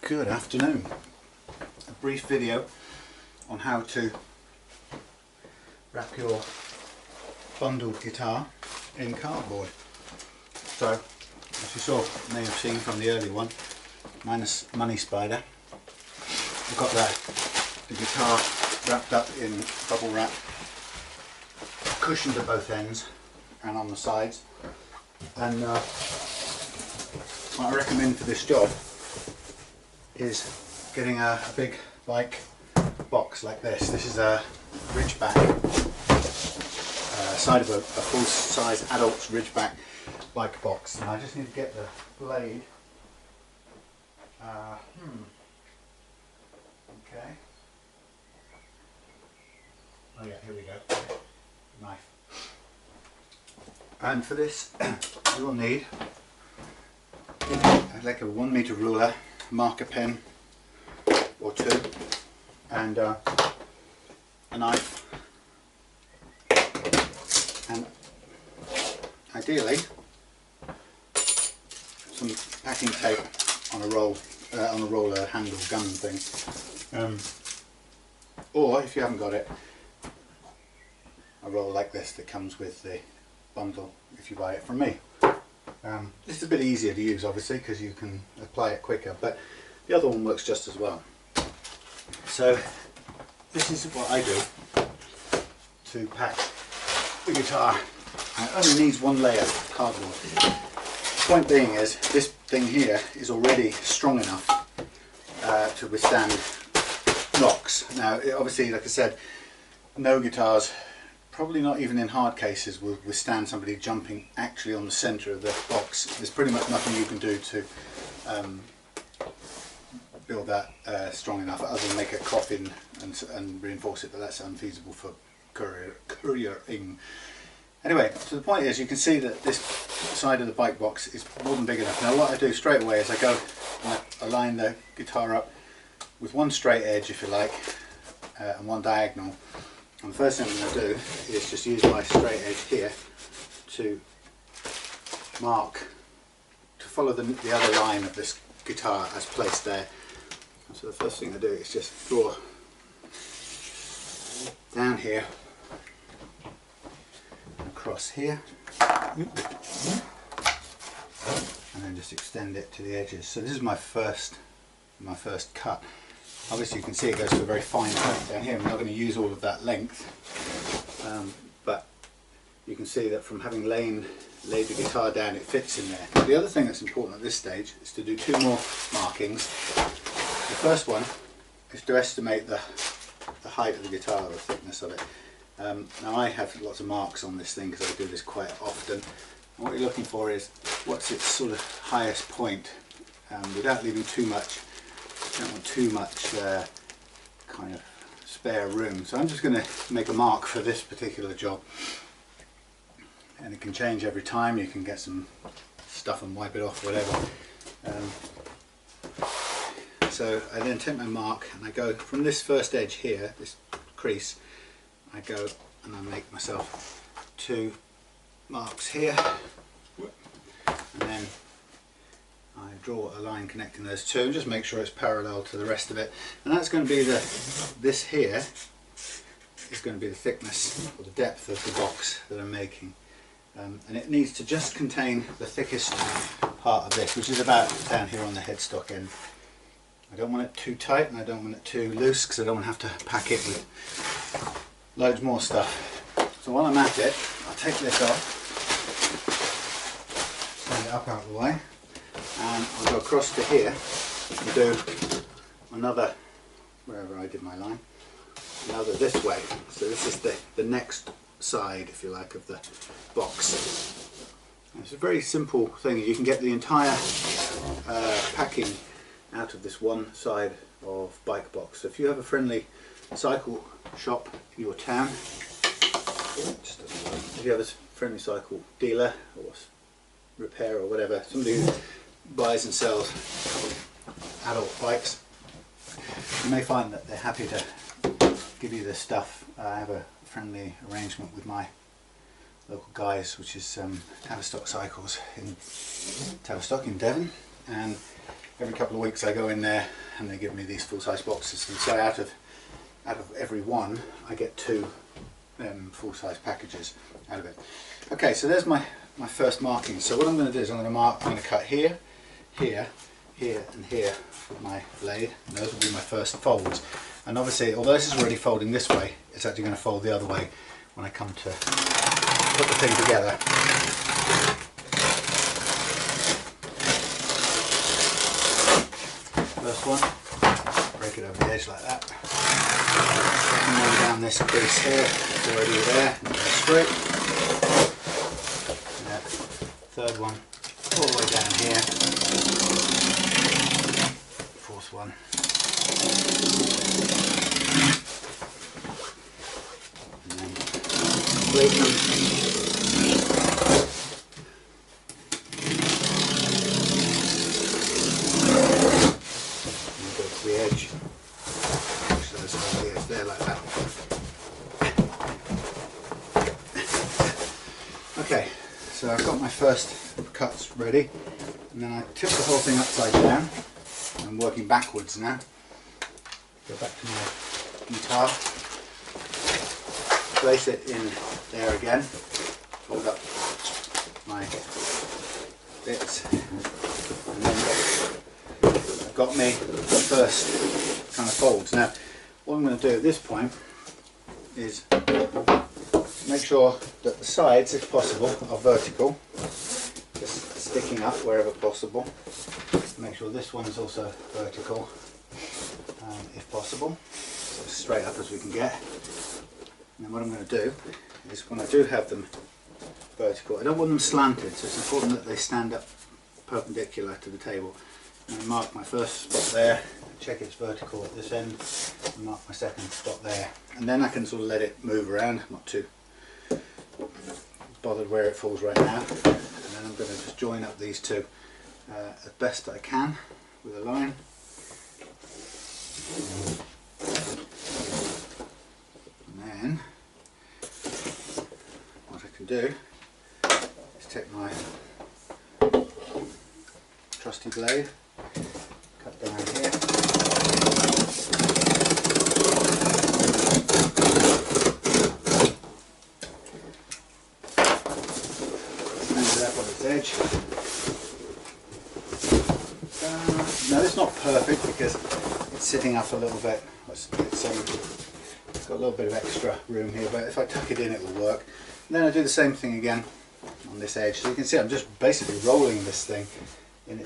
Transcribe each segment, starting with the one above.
Good afternoon. A brief video on how to wrap your bundled guitar in cardboard. So, as you may have seen from the early one, minus Money Spider, I've got the guitar wrapped up in bubble wrap, cushioned at both ends and on the sides. And what I recommend for this job is getting a big bike box like this. This is a Ridgeback, side of a full-size adult's Ridgeback bike box. And I just need to get the blade. Okay. Oh yeah, here we go. Knife. And for this, you will need like a 1 meter ruler, marker pen or two, and a knife, and ideally some packing tape on a roller handle gun thing, or if you haven't got it, a roll like this that comes with the bundle if you buy it from me. This is a bit easier to use obviously because you can apply it quicker, but the other one works just as well. So this is what I do to pack the guitar. It only needs one layer of cardboard. The point being is this thing here is already strong enough to withstand knocks. Now obviously, like I said, no guitars, probably not even in hard cases, will withstand somebody jumping actually on the centre of the box. There's pretty much nothing you can do to build that strong enough other than make a coffin and reinforce it, but that's unfeasible for couriering. Anyway, so the point is, you can see that this side of the bike box is more than big enough. Now what I do straight away is I go and I line the guitar up with one straight edge, if you like, and one diagonal. And the first thing I'm going to do is just use my straight edge here to mark, to follow the other line of this guitar as placed there. And so the first thing I do is just draw down here, across here, and then just extend it to the edges. So this is my first cut. Obviously you can see it goes to a very fine point down here. I'm not going to use all of that length, but you can see that from having laid the guitar down, it fits in there. Now, the other thing that's important at this stage is to do two more markings. The first one is to estimate the height of the guitar, the thickness of it. Now I have lots of marks on this thing because I do this quite often. And what you're looking for is what's its sort of highest point, without leaving too much. Don't want too much kind of spare room. So I'm just going to make a mark for this particular job, and it can change every time. You can get some stuff and wipe it off, whatever. So I then take my mark and I go from this first edge here, this crease, I go and I make myself two marks here, and then I draw a line connecting those two and just make sure it's parallel to the rest of it. And that's going to be this here is going to be the thickness or the depth of the box that I'm making. And it needs to just contain the thickest part of this, which is about down here on the headstock end. I don't want it too tight and I don't want it too loose because I don't want to have to pack it with loads more stuff. So while I'm at it, I'll take this off, stand it up out of the way, and I'll go across to here and do another, wherever I did my line, another this way. So this is the next side, if you like, of the box. It's a very simple thing. You can get the entire packing out of this one side of bike box. So if you have a friendly cycle shop in your town, if you have a friendly cycle dealer or repair or whatever, somebody who buys and sells adult bikes, you may find that they're happy to give you this stuff. I have a friendly arrangement with my local guys, which is Tavistock Cycles in Tavistock in Devon, and every couple of weeks I go in there and they give me these full-size boxes, and so out of every one I get 2 full-size packages out of it. Okay, so there's my first marking. So what I'm going to do is I'm going to cut here, here, here and here with my blade, and those will be my first folds. And obviously, although this is already folding this way, it's actually going to fold the other way when I come to put the thing together. First one, break it over the edge like that. Second one down this crease here, it's already there, and go straight. And third one all the way down here. Fourth one. And then complete them. The edge, push those over the edge there like that. Okay, so I've got my first cuts ready, and then I tip the whole thing upside down. I'm working backwards now. Go back to my guitar, place it in there again, fold up my bits, and then got me the first kind of folds. Now what I'm going to do at this point is make sure that the sides, if possible, are vertical, just sticking up wherever possible. Make sure this one is also vertical, if possible, so as straight up as we can get. And then what I'm going to do is, when I do have them vertical, I don't want them slanted, so it's important that they stand up perpendicular to the table. And I mark my first spot there, check it's vertical at this end, and mark my second spot there. And then I can sort of let it move around, not too bothered where it falls right now. And then I'm going to just join up these two as best I can with a line. And then what I can do is take my trusty blade, cut down here, smooth it up on its edge. Now it's not perfect because it's sitting up a little bit, it's got a little bit of extra room here, but if I tuck it in it will work. And then I do the same thing again on this edge, so you can see I'm just basically rolling this thing in the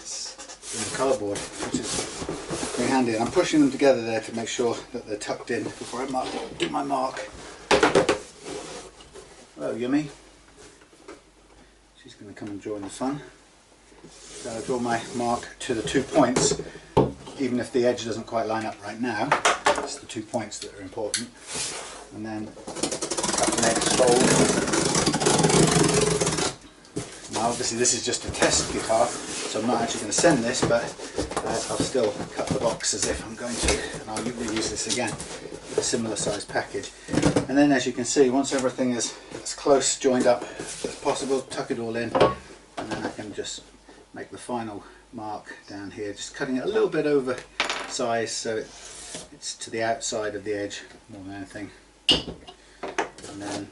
cardboard, which is very handy, and I'm pushing them together there to make sure that they're tucked in before I do my mark. Hello Yummy, she's going to come and join the fun. So I draw my mark to the 2 points, even if the edge doesn't quite line up right now. It's the 2 points that are important. And then cut the next fold. Now obviously this is just a test guitar, so I'm not actually going to send this, but I'll still cut the box as if I'm going to, and I'll reuse this again with a similar size package. And then, as you can see, once everything is as close joined up as possible, tuck it all in, and then I can just make the final mark down here, just cutting it a little bit over size so it's to the outside of the edge more than anything. And then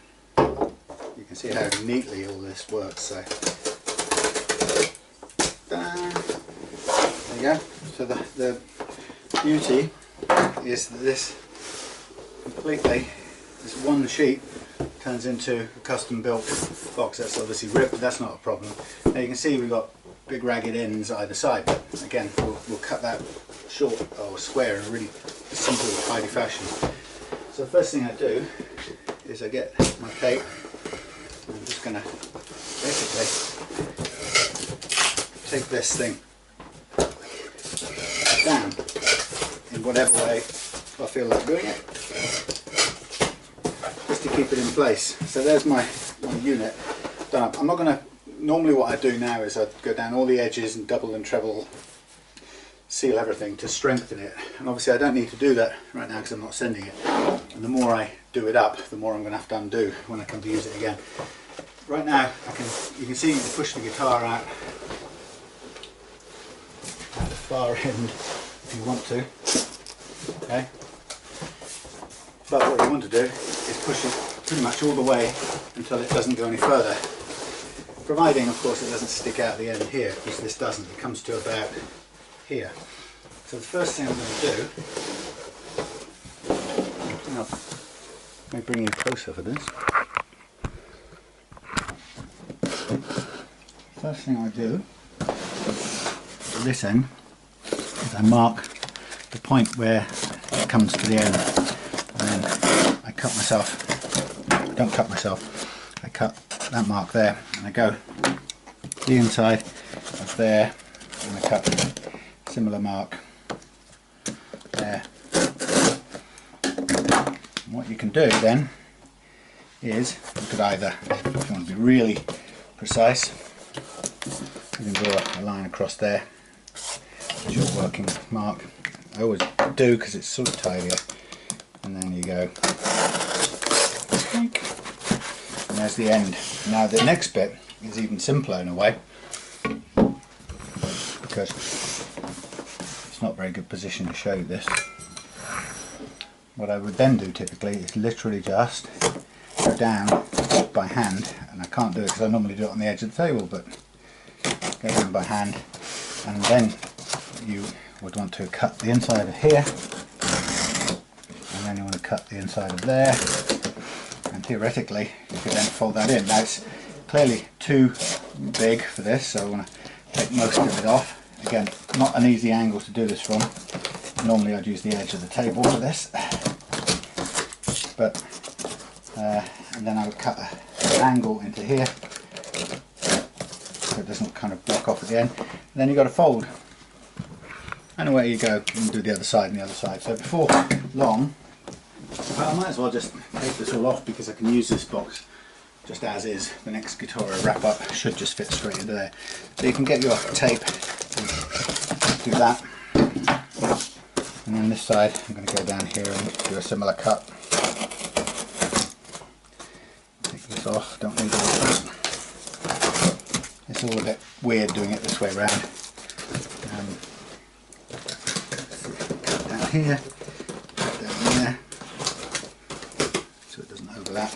you can see how neatly all this works. So there you go. So the beauty is that this one sheet turns into a custom built box. That's obviously ripped, but that's not a problem. Now you can see we've got big ragged ends either side, but again we'll cut that short or square in a really simple, tidy fashion. So the first thing I do is I get my tape, and I'm just going to basically take this thing down in whatever way I feel like doing it, just to keep it in place. So there's my unit done up. I'm not going to, normally what I do now is I go down all the edges and double and treble seal everything to strengthen it, and obviously I don't need to do that right now because I'm not sending it, and the more I do it up the more I'm going to have to undo when I come to use it again. Right now you can see me push the guitar out at the far end if you want to. Okay. But what you want to do is push it pretty much all the way until it doesn't go any further. Providing, of course, it doesn't stick out the end here, because this doesn't. It comes to about here. So the first thing I'm going to do, let me bring you closer for this. First thing I do at this end is I mark the point where it comes to the end, and then I cut myself. I don't cut myself. I cut that mark there, and I go the inside of there, and I cut a similar mark there. And what you can do then is you could either, if you want to be really precise, you can draw a line across there as your working mark. I always do because it's sort of tidier, and then you go, and there's the end. Now the next bit is even simpler in a way, because it's not a very good position to show you this. What I would then do typically is literally just go down by hand, and I can't do it because I normally do it on the edge of the table, but go down by hand, and then you would want to cut the inside of here, and then you want to cut the inside of there, and theoretically you could then fold that in. Now it's clearly too big for this, so I want to take most of it off. Again, not an easy angle to do this from. Normally I'd use the edge of the table for this, but and then I would cut an angle into here so it doesn't kind of block off at the end. And then you've got to fold, and away you go. You can do the other side and the other side. So before long, well, I might as well just take this all off, because I can use this box just as is. The next guitar wrap up should just fit straight into there. So you can get your tape and do that. And then this side I'm going to go down here and do a similar cut. Take this off, don't need all that. It's all a bit weird doing it this way around. Cut down here, cut down there, so it doesn't overlap.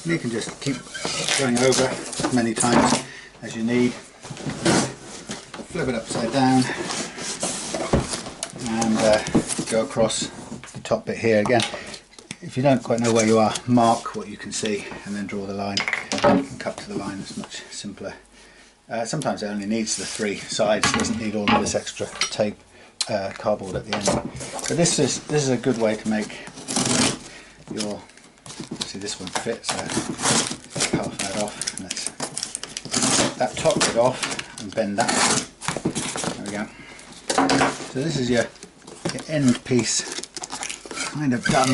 You can just keep going over as many times as you need. Flip it upside down and go across the top bit here again. If you don't quite know where you are, mark what you can see and then draw the line. You can cut to the line. It's much simpler. Sometimes it only needs the three sides, it doesn't need all of this extra tape, cardboard at the end. But this is a good way to make your, see this one fits, so half that off, and let's take that top bit off and bend that. There we go. So this is your end piece kind of done.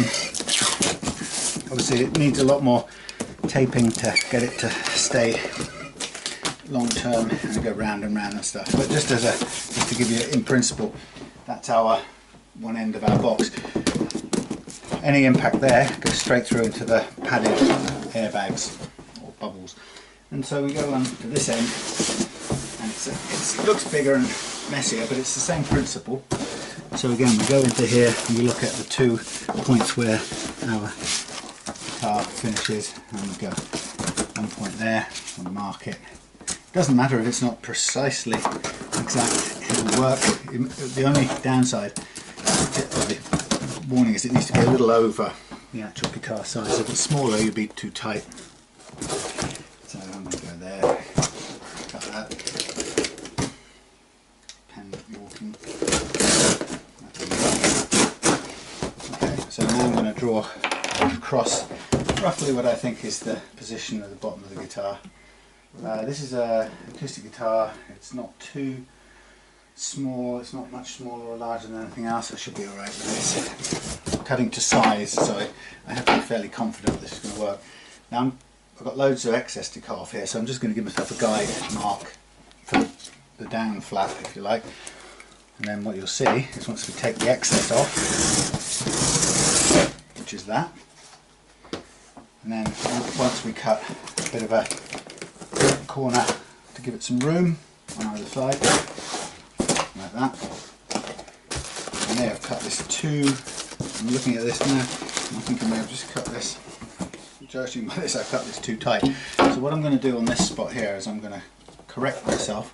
Obviously it needs a lot more taping to get it to stay long term and go round and round and stuff, but just to give you in principle, that's our one end of our box. Any impact there goes straight through into the padded airbags or bubbles, and so we go on to this end, and it looks bigger and messier, but it's the same principle. So again, we go into here and we look at the 2 points where our guitar finishes, and we go one point there and mark it. Doesn't matter if it's not precisely exact, it will work. The only downside, the warning, is it needs to be a little over the actual guitar size. If it's smaller, you'd be too tight. So I'm going to go there, cut that, pen walking. Okay, so now I'm going to draw across roughly what I think is the position at the bottom of the guitar. This is an acoustic guitar. It's not too small, it's not much smaller or larger than anything else. I should be alright with this. Cutting to size, so I have to be fairly confident this is going to work. Now I've got loads of excess to cut off here, so I'm just going to give myself a guide mark for the down flap, if you like. And then what you'll see is once we take the excess off, which is that, And then once we cut a bit of a corner to give it some room on either side, like that. And there I've cut this I'm looking at this now, and I think I may have just cut this, judging by this I've cut this too tight. So what I'm going to do on this spot here is I'm going to correct myself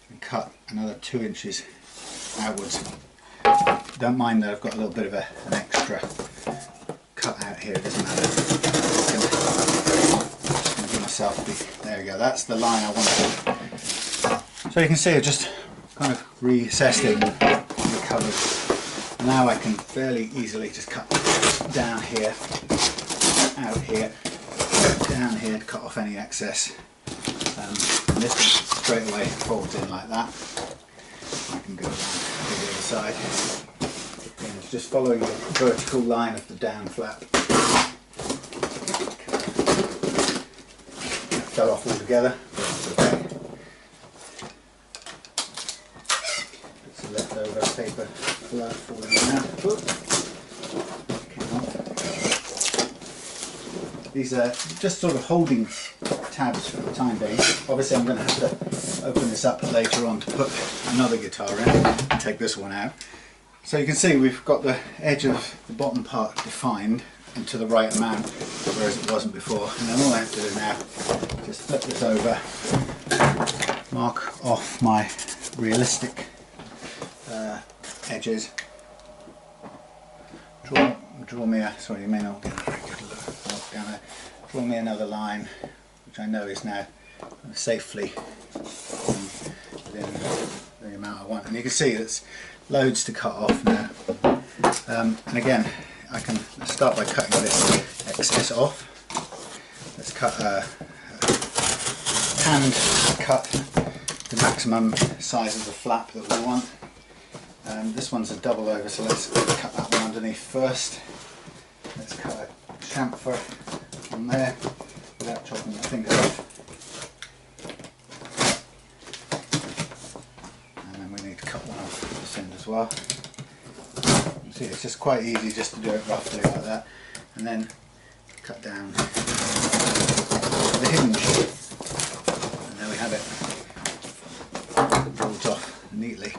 and cut another 2 inches outwards. Don't mind that I've got a little bit of an extra cut out here, it doesn't matter. I'm just going to give myself there we go, that's the line I wanted. So you can see I just kind of recessed it and recovered. Now I can fairly easily just cut down here, out here, down here to cut off any excess. And this straight away folds in like that. I can go around to the other side. And it's just following the vertical line of the down flap. That fell off altogether, but it's okay. It's leftover paper flap falling out. These are just sort of holding tabs for the time being. Obviously I'm going to have to open this up later on to put another guitar in and take this one out. So you can see we've got the edge of the bottom part defined and to the right amount, whereas it wasn't before. And then all I have to do now is just flip this over, mark off my realistic edges, draw me a, sorry you may not get a very good look down there, draw me another line which I know is now safely within the amount I want. And you can see there's loads to cut off now. And again, let's start by cutting this excess off. Let's cut hand cut the maximum size of the flap that we want. This one's a double over, so let's cut that one underneath first. Let's cut a chamfer on there without chopping the fingers off. And then we need to cut one off this end as well. You see, it's just quite easy just to do it roughly like that. And then cut down the hinge. And there we have it. Draws off neatly.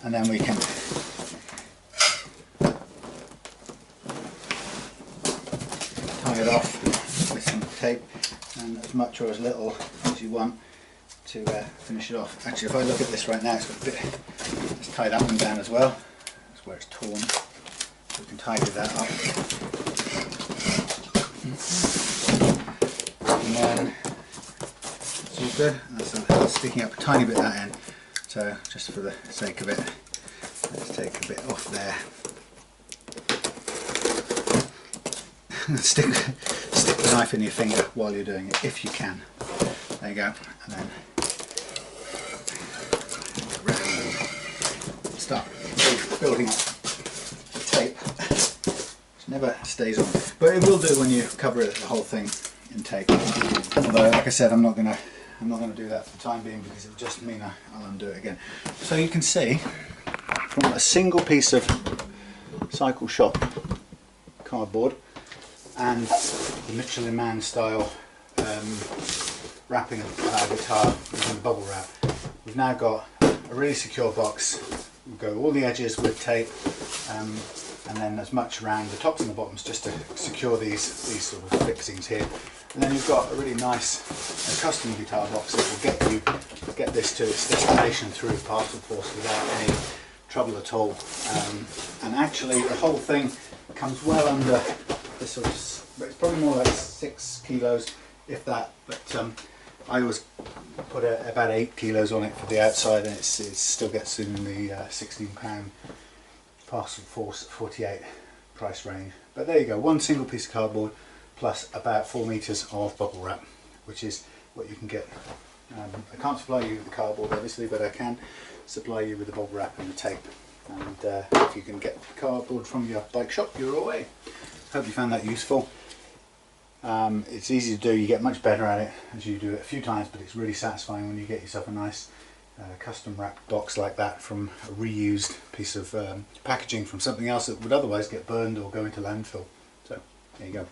And then we can tie it off with some tape, and as much or as little as you want to finish it off. Actually, if I look at this right now, it's got a bit. Let's tie that one down as well. That's where it's torn. So we can tidy that up. And then it's all good. That's sticking up a tiny bit at that end. So just for the sake of it, let's take a bit off there. stick the knife in your finger while you're doing it, if you can. There you go. And then start building up the tape. It never stays on, but it will do when you cover it, the whole thing in tape. Although, like I said, I'm not going to do that for the time being because it'll just mean I'll undo it again. So you can see from a single piece of cycle shop cardboard and the Michelin Man style wrapping of our guitar using the bubble wrap, we've now got a really secure box. We'll go all the edges with tape and then as much around the tops and the bottoms just to secure these sort of fixings here. And then you've got a really nice custom guitar box that will get this to its destination through parcel force without any trouble at all. And actually the whole thing comes well under this sort of, it's probably more like 6 kilos if that, but I always put about 8 kilos on it for the outside, and it still gets in the £16 parcel force 48 price range. But there you go, one single piece of cardboard plus about 4 meters of bubble wrap, which is what you can get. I can't supply you with the cardboard obviously, but I can supply you with the bubble wrap and the tape. And if you can get cardboard from your bike shop, you're away. Hope you found that useful. It's easy to do, you get much better at it as you do it a few times, but it's really satisfying when you get yourself a nice custom wrapped box like that from a reused piece of packaging from something else that would otherwise get burned or go into landfill. So there you go.